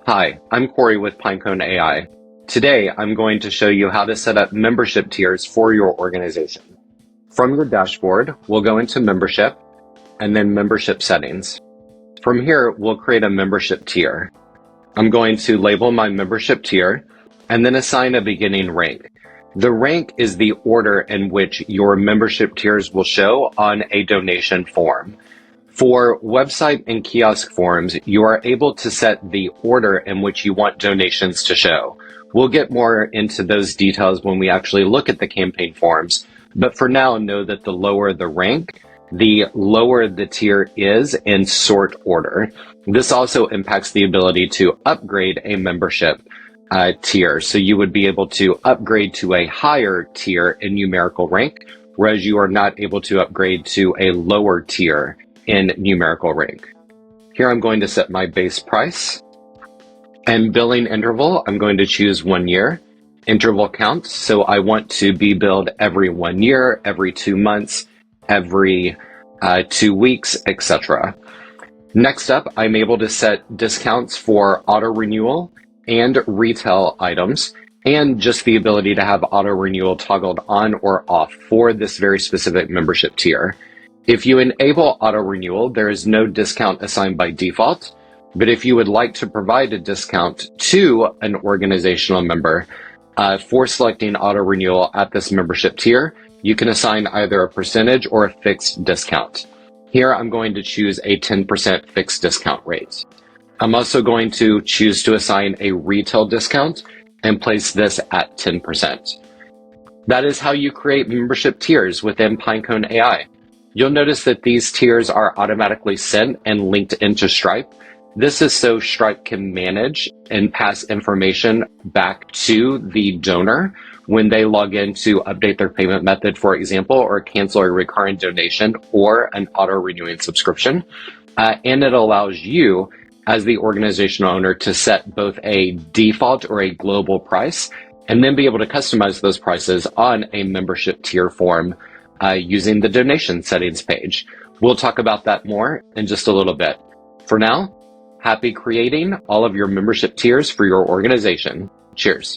Hi, I'm Corey with PineconeAI. Today, I'm going to show you how to set up membership tiers for your organization. From your dashboard, we'll go into Membership and then Membership Settings. From here, we'll create a membership tier. I'm going to label my membership tier and then assign a beginning rank. The rank is the order in which your membership tiers will show on a donation form. For website and kiosk forms, you are able to set the order in which you want donations to show. We'll get more into those details when we actually look at the campaign forms, but for now, know that the lower the rank, the lower the tier is in sort order. This also impacts the ability to upgrade a membership tier. So you would be able to upgrade to a higher tier in numerical rank, whereas you are not able to upgrade to a lower tier in numerical rank. Here I'm going to set my base price, and billing interval, I'm going to choose 1 year. Interval count, so I want to be billed every 1 year, every 2 months, every 2 weeks, etc. Next up, I'm able to set discounts for auto renewal and retail items, and just the ability to have auto renewal toggled on or off for this very specific membership tier. If you enable auto renewal, there is no discount assigned by default, but if you would like to provide a discount to an organizational member for selecting auto renewal at this membership tier, you can assign either a percentage or a fixed discount. Here I'm going to choose a 10% fixed discount rate. I'm also going to choose to assign a retail discount and place this at 10%. That is how you create membership tiers within PineconeAI. You'll notice that these tiers are automatically sent and linked into Stripe. This is so Stripe can manage and pass information back to the donor when they log in to update their payment method, for example, or cancel a recurring donation or an auto-renewing subscription. And it allows you, as the organizational owner, to set both a default or a global price, and then be able to customize those prices on a membership tier form using the donation settings page. We'll talk about that more in just a little bit. For now, happy creating all of your membership tiers for your organization. Cheers.